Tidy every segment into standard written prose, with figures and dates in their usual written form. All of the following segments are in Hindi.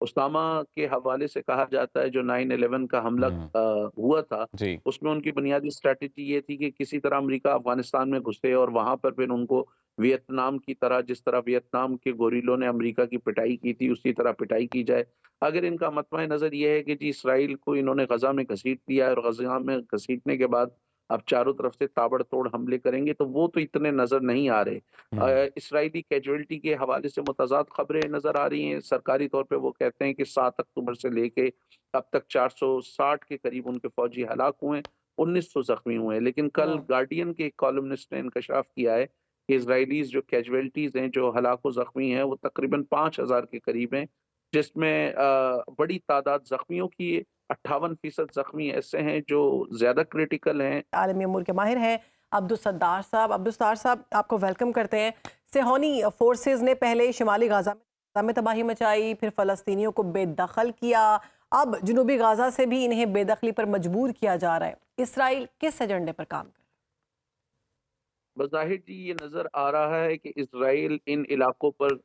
उसामा के हवाले से कहा जाता है जो 9/11 का हमला हुँ, हुआ था, जी। उसमें उनकी बुनियादी स्ट्रैटेजी ये थी कि किसी तरह अमेरिका अफ़गानिस्तान में घुसे और वहाँ पर फिर उनको वियतनाम की तरह, जिस तरह वियतनाम के गोरिल्लों ने अमेरिका की पिटाई की थी, उसी तरह पिटाई की जाए। अगर इनका मतवा नज़र ये है कि जी इसराइल को इन्होंने गज़ा में घसीट दिया है और गज़ा में घसीटने के बाद अब चारों तरफ से ताबड़तोड़ हमले करेंगे, तो वो तो इतने नज़र नहीं आ रहे। हुँ, इस्राएली कैजुअल्टी के हवाले से मुतज़ाद खबरें नज़र आ रही हैं। सरकारी तौर पे वो कहते हैं कि 7 अक्टूबर से लेके अब तक 460 के करीब उनके फ़ौजी हलाक हुए हैं, 1900 ज़ख्मी हुए हैं। लेकिन कल हुँ। गार्डियन के एक कॉलमनिस्ट ने इंकशाफ किया है कि इज़राइलीज़ जो कैजुअल्टीज़ हैं, जो हलाक व ज़ख्मी हैं, वो तकरीबन 5000 के करीब हैं, जिसमें बड़ी तादाद ज़ख्मियों की है। 58% ज़ख्मी ऐसे हैं जो ज़्यादा क्रिटिकल हैं। आलमी अमूर के माहिर हैं अब्दुल सत्तार साहब। अब्दुल सत्तार साहब, आपको वेलकम करते हैं। सेहोनी फोर्सेस ने पहले शिमाली गाजा में तबाही मचाई, फिर फ़लस्तीनियों को बेदखल किया, अब जनूबी गाजा से भी इन्हें बेदखली पर मजबूर किया जा रहा है। इसराइल किस एजेंडे पर काम कर बज़ाहिर जी ये नज़र आ रहा है कि इज़राइल इन इलाकों पर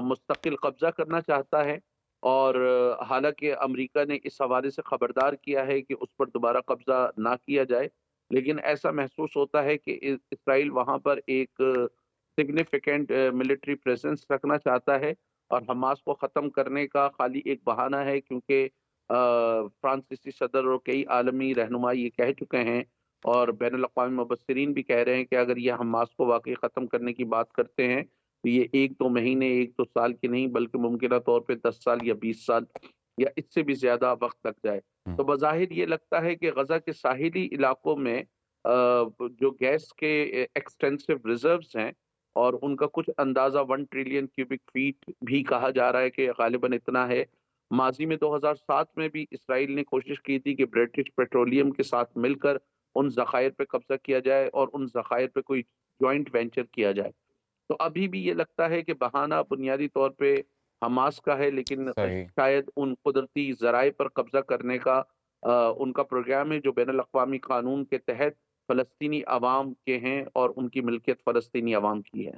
मुस्तकिल कब्ज़ा करना चाहता है और हालाँकि अमेरिका ने इस हवाले से ख़बरदार किया है कि उस पर दोबारा कब्ज़ा ना किया जाए। लेकिन ऐसा महसूस होता है कि इज़राइल वहाँ पर एक सिग्निफिकेंट मिलिट्री प्रेज़ेंस रखना चाहता है और हमास को ख़त्म करने का खाली एक बहाना है, क्योंकि फ्रांसीसी सदर और कई आलमी रहनुमा ये कह चुके हैं और बैनुल-अक़वामी मुबस्सिरीन भी कह रहे हैं कि अगर ये हमास को वाक़ई ख़त्म करने की बात करते हैं, तो ये 1-2 महीने, 1-2 साल की नहीं बल्कि मुमकिना तौर पे 10 साल या 20 साल या इससे भी ज़्यादा वक़्त लग जाए। हुँ, तो बज़ाहिर ये लगता है कि गज़ा के साहिली इलाकों में जो गैस के एक्सटेंसिव रिज़र्व्स हैं और उनका कुछ अंदाज़ा 1 ट्रिलियन क्यूबिक फ़ीट भी कहा जा रहा है कि ग़ालिबन इतना है। माज़ी में 2007 में भी इसराइल ने कोशिश की थी कि ब्रिटिश पेट्रोलियम के साथ मिलकर उन ज़खायर पे कब्ज़ा किया जाए और उन ज़खायर पे कोई जॉइंट वेंचर किया जाए। तो अभी भी ये लगता है कि बहाना बुनियादी तौर पे हमास का है, लेकिन सही। शायद उन कुदरती ज़राए पर कब्ज़ा करने का उनका प्रोग्राम है जो बैनुल-अक़वामी कानून के तहत फ़लस्तीनी अवाम के हैं और उनकी मिल्कियत फ़लस्तीनी अवाम की है।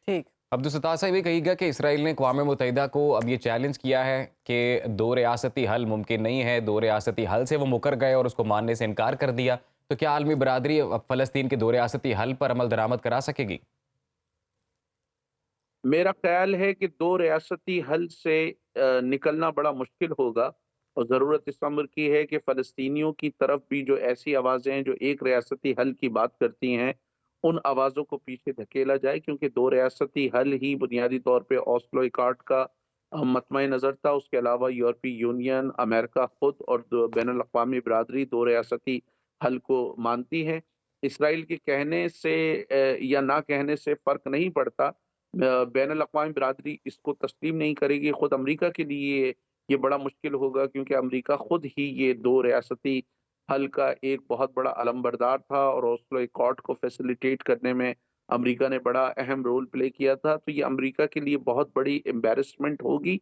ठीक। अब्दुल सत्तार साहब ये कहिएगा कि इसराइल ने अक़वाम मुत्तहिदा को अब ये चैलेंज किया है कि 2 रियासती हल मुमकिन नहीं है, 2 रियासती हल से वो मुकर गए और उसको मानने से इनकार कर दिया। तो क्या आलमी बरादरी अब फ़लस्तीन के 2 रियासती हल पर अमल दरामद करा सकेगी? मेरा ख़्याल है कि 2 रियासती हल से निकलना बड़ा मुश्किल होगा और ज़रूरत इस अम्र की है कि फ़लस्तीनियों की तरफ भी जो ऐसी आवाज़ें हैं जो एक रियासती हल की बात करती हैं, उन आवाज़ों को पीछे धकेला जाए, क्योंकि 2 रियासती हल ही बुनियादी तौर पे ओस्लो एक्कॉर्ड का मतमय नज़र था। उसके अलावा यूरोपीय यूनियन, अमेरिका खुद और द बैनुल-अक़वामी बिरादरी 2 रियासती हल को मानती है। इसराइल के कहने से या ना कहने से फ़र्क नहीं पड़ता। बैनुल-अक़वामी बिरादरी इसको तस्लीम नहीं करेगी। खुद अमेरिका के लिए ये बड़ा मुश्किल होगा, क्योंकि अमेरिका खुद ही ये 2 रियासती हल का एक बहुत बड़ा अलमबरदार था और ओस्लो एकॉर्ड को फैसिलिटेट करने में अमेरिका ने बड़ा अहम रोल प्ले किया था। तो ये अमेरिका के लिए बहुत बड़ी एम्बैरेसमेंट होगी।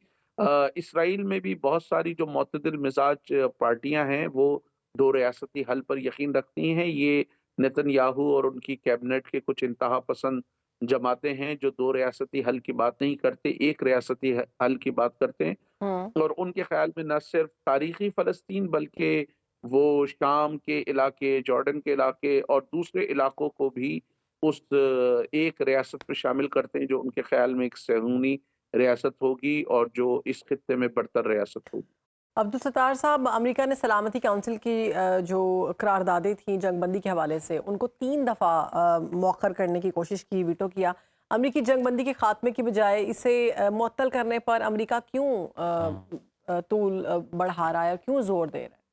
इसराइल में भी बहुत सारी जो मुतदिल मिज़ाज पार्टियाँ हैं, वो 2 रियासती हल पर यकीन रखती हैं। ये नेतन्याहू और उनकी कैबिनेट के कुछ इंतहा पसंद जमातें हैं जो 2 रियासती हल की बात नहीं करते, 1 रियासती हल की बात करते हैं हुँ। और उनके ख़्याल में न सिर्फ़ तारीख़ी फ़लस्तीन बल्कि वो शाम के इलाके, जॉर्डन के इलाके और दूसरे इलाकों को भी उस एक रियासत में शामिल करते हैं, जो उनके ख़्याल में एक सहूनी रियासत होगी और जो इस ख़ित्ते में बरतर रियासत होगी। अब्दुल सत्तार साहब, अमेरिका ने सलामती काउंसिल की जो करारदादें थीं जंगबंदी के हवाले से, उनको 3 दफ़ा मौखर करने की कोशिश की, वीटो किया। अमरीकी जंगबंदी के खात्मे की बजाय इसे मुअत्तल करने पर अमेरिका क्यों हाँ। तूल बढ़ा रहा है और क्यों ज़ोर दे रहा है?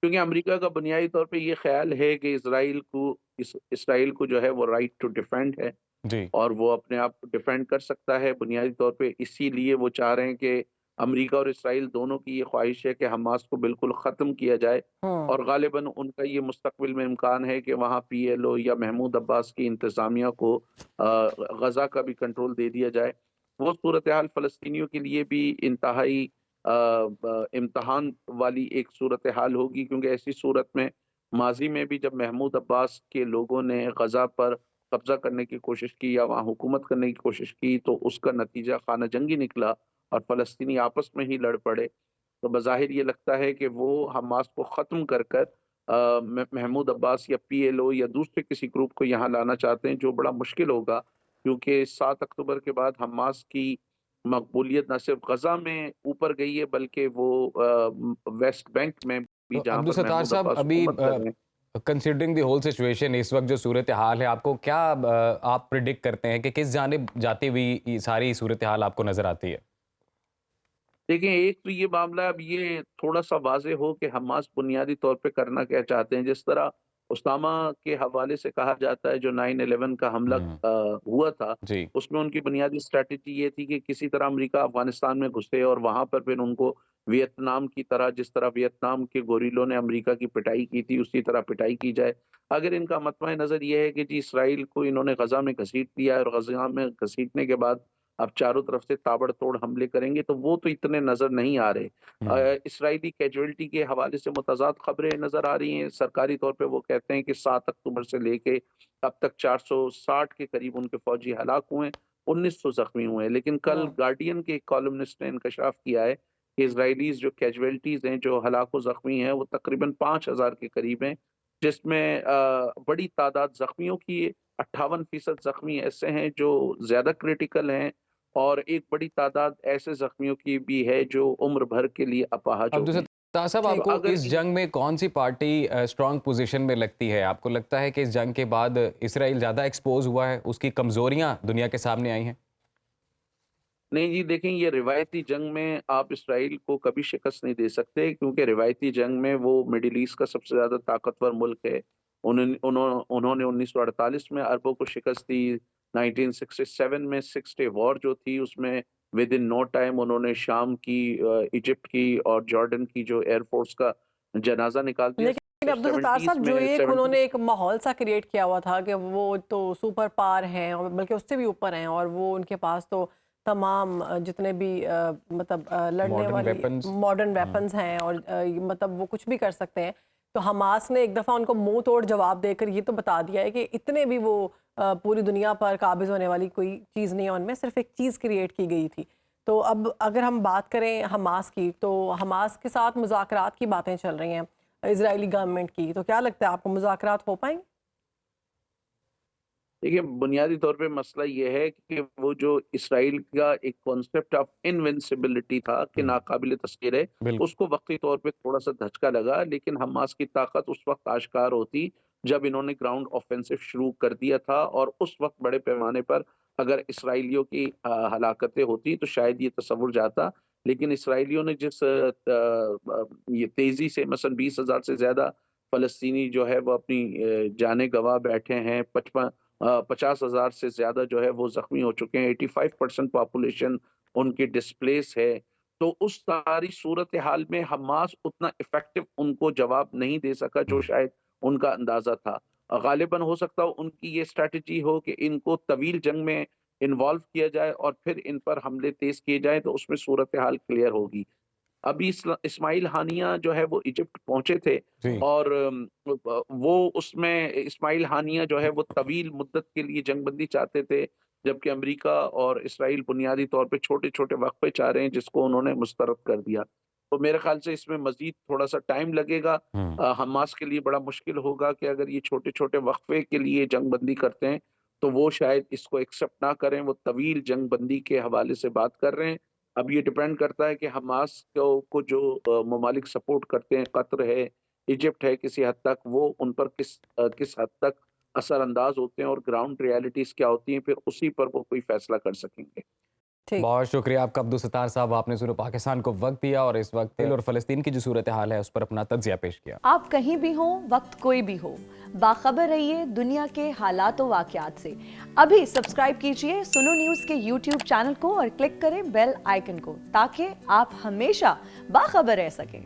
क्योंकि अमेरिका का बुनियादी तौर पे ये ख़्याल है कि इसराइल को जो है वो राइट टू डिफेंड है जी। और वो अपने आप को डिफेंड कर सकता है। बुनियादी तौर पे इसीलिए वो चाह रहे हैं कि अमेरिका और इसराइल दोनों की ये ख्वाहिश है कि हमास को बिल्कुल ख़त्म किया जाए हुँ। और ग़ालिबन उनका ये मुस्तक़बिल में इम्कान है कि वहाँ पीएलओ या महमूद अब्बास की इंतज़ामिया को गज़ा का भी कंट्रोल दे दिया जाए। वो सूरत हाल फ़लस्तीनियों के लिए भी इंतहाई इम्तहान वाली एक सूरत हाल होगी, क्योंकि ऐसी सूरत में माज़ी में भी जब महमूद अब्बास के लोगों ने गज़ा पर कब्ज़ा करने की कोशिश की या वहाँ हुकूमत करने की कोशिश की, तो उसका नतीजा खाना जंगी निकला और फ़लस्तीनी आपस में ही लड़ पड़े, तो बज़ाहिर ये लगता है कि वो हमास को ख़त्म कर कर महमूद अब्बास या पीएलओ या दूसरे किसी ग्रुप को यहाँ लाना चाहते हैं, जो बड़ा मुश्किल होगा, क्योंकि 7 अक्टूबर के बाद हमास की मकबूलियत न सिर्फ गज़ा में ऊपर गई है, बल्कि वो वेस्ट बैंक में भी, तो जहाँ अब्दुल पर सत्तार महमूद साहब, अब्बास अभी हुकूमत कर रहे हैं। कंसिडरिंग द होल सिचुएशन, इस वक्त जो सूरत हाल है, आपको क्या आप प्रिडिक्ट करते हैं कि किस जानिब जाती हुई ये सारी सूरत हाल आपको नजर आती है? देखिए, एक तो ये मामला अब ये थोड़ा-सा वाज़ेह हो कि हमास बुनियादी तौर पे करना क्या चाहते हैं। जिस तरह उसामा के हवाले से कहा जाता है, जो 9/11 का हमला हम्म। हुआ था, जी। उसमें उनकी बुनियादी स्ट्रैटेजी ये थी कि किसी तरह अमेरिका अफ़गानिस्तान में घुसे और वहाँ पर फिर उनको वियतनाम की तरह, जिस तरह वियतनाम के गोरिल्लों ने अमेरिका की पिटाई की थी, उसी तरह पिटाई की जाए। अगर इनका मतवा नज़र ये है कि जी इसराइल को इन्होंने गज़ा में घसीट दिया है और गज़ा में घसीटने के बाद अब चारों तरफ से ताबड़तोड़ हमले करेंगे, तो वो तो इतने नज़र नहीं आ रहे। हम्म। इस्राएली कैजुअल्टी के हवाले से मुतज़ाद खबरें नज़र आ रही हैं। सरकारी तौर पे वो कहते हैं कि 7 अक्टूबर से लेके अब तक 460 के करीब उनके फ़ौजी हलाक हुए हैं, 1900 ज़ख्मी हुए हैं। लेकिन कल हाँ। गार्डियन के एक कॉलमनिस्ट ने इंकशाफ किया है कि इज़राइलीज़ जो कैजुअल्टीज़ हैं, जो हलाक व ज़ख्मी हैं, वो तकरीबन 5000 के करीब हैं, जिसमें बड़ी तादाद ज़ख्मियों की है। 58% ज़ख्मी ऐसे हैं जो ज़्यादा क्रिटिकल हैं और एक बड़ी तादाद ऐसे ज़ख्मियों की भी है जो उम्र भर के लिए अपाहज हो अब्दुल गए। सत्तार साहब, तो ठीक। आपको अगर इस इन जंग में कौन सी पार्टी स्ट्रांग पोजीशन में लगती है? आपको लगता है कि इस जंग के बाद इसराइल ज़्यादा एक्सपोज हुआ है, उसकी कमजोरियां दुनिया के सामने आई हैं? नहीं जी, देखें, ये रिवायती जंग में आप इसराइल को कभी शिकस्त नहीं दे सकते, क्योंकि रिवायती जंग में वो मिडल ईस्ट का सबसे ज़्यादा ताकतवर मुल्क है। उन्होंने 1948 में अरबों को शिकस्त दी, 1967 में सिक्स डे वॉर जो थी उसमें विद इन नो टाइम उन्होंने शाम की, इजिप्ट की और जॉर्डन की जो एयरफोर्स का जनाजा निकाल दिया। लेकिन अब्दुल सत्तार 70s साहब, जो में एक 70 उन्होंने एक माहौल सा क्रिएट किया हुआ था कि वो तो सुपर पावर हैं और बल्कि उससे भी ऊपर हैं और वो उनके पास तो तमाम जितने भी मतलब लड़ने मॉडर्न वाली वेपन्स। मॉडर्न वेपन्स हैं और मतलब वो कुछ भी कर सकते हैं। तो हमास ने एक दफ़ा उनको मुंह तोड़ जवाब देकर ये तो बता दिया है कि इतने भी वो पूरी दुनिया पर काबिज होने वाली कोई चीज़ नहीं है, उनमें सिर्फ एक चीज़ क्रिएट की गई थी। तो अब अगर हम बात करें हमास की, तो हमास के साथ मुज़ाकरात की बातें चल रही हैं इजरायली गवर्नमेंट की, तो क्या लगता है आपको मुज़ाकरात हो पाएंगे? देखिए, बुनियादी तौर पे मसला ये है कि वो जो इसराइल का एक कॉन्सेप्ट ऑफ इनविंसिबिलिटी था कि हम्म। नाकाबिल तस्खीर है, बिल्कुल। उसको वक्ती तौर पे थोड़ा-सा धचका लगा, लेकिन हमास की ताकत उस वक़्त आश्कार होती जब इन्होंने ग्राउंड ऑफेंसिव शुरू कर दिया था और उस वक़्त बड़े पैमाने पर अगर इसराइलियों की हलाकतें होती तो शायद ये तसव्वुर जाता। लेकिन इसराइलियों ने जिस ये तेज़ी से मसलन 20,000 से ज़्यादा फ़लस्तीनी जो है वो अपनी जानें गँवा बैठे हैं, 50,000 से ज़्यादा जो है वो ज़ख्मी हो चुके हैं, 85% पॉपुलेशन उनकी डिस्प्लेस है। तो उस सारी सूरत हाल में हमास उतना इफ़ेक्टिव उनको जवाब नहीं दे सका जो हम्म। शायद उनका अंदाज़ा था। ग़ालिबन हो सकता है उनकी ये स्ट्रैटेजी हो कि इनको तवील जंग में इन्वॉल्व किया जाए और फिर इन पर हमले तेज़ किए जाएँ, तो उसमें सूरत हाल क्लियर होगी। अभी इस्माइल हानिया जो है वो इजिप्ट पहुंचे थे जी। और वो उसमें इस्माइल हानिया जो है वो तवील मुद्दत के लिए जंगबंदी चाहते थे, जबकि अमेरिका और इसराइल बुनियादी तौर पे छोटे-छोटे वक़्फ़े चाह रहे हैं, जिसको उन्होंने मुस्तरद कर दिया। तो मेरे ख़्याल से इसमें मज़ीद थोड़ा-सा टाइम लगेगा। हम्म। हमास के लिए बड़ा मुश्किल होगा कि अगर ये छोटे-छोटे वक़्फ़े के लिए जंगबंदी करते हैं, तो वो शायद इसको एक्सेप्ट ना करें, वो तवील जंगबंदी के हवाले से बात कर रहे हैं। अब ये डिपेंड करता है कि हमास को जो ममालिक सपोर्ट करते हैं, कतर है, इजिप्ट है, किसी हद तक वो उन पर किस हद तक असरअंदाज होते हैं और ग्राउंड रियलिटीज़ क्या होती हैं, फिर उसी पर वो कोई फैसला कर सकेंगे। ठीक। बहुत शुक्रिया आपका अब्दुल सत्तार साहब, आपने सूरह पाकिस्तान को वक्त दिया और इस वक्त इसराइल और फ़लस्तीन की जो सूरत हाल है उस पर अपना तज्ज़िया पेश किया। आप कहीं भी हों, वक्त कोई भी हो, बाखबर रहिए दुनिया के हालात व वाक़यात से। अभी सब्सक्राइब कीजिए सुनो न्यूज़ के यूट्यूब चैनल को और क्लिक करें बेल आइकन को, ताकि आप हमेशा बाखबर रह सकें।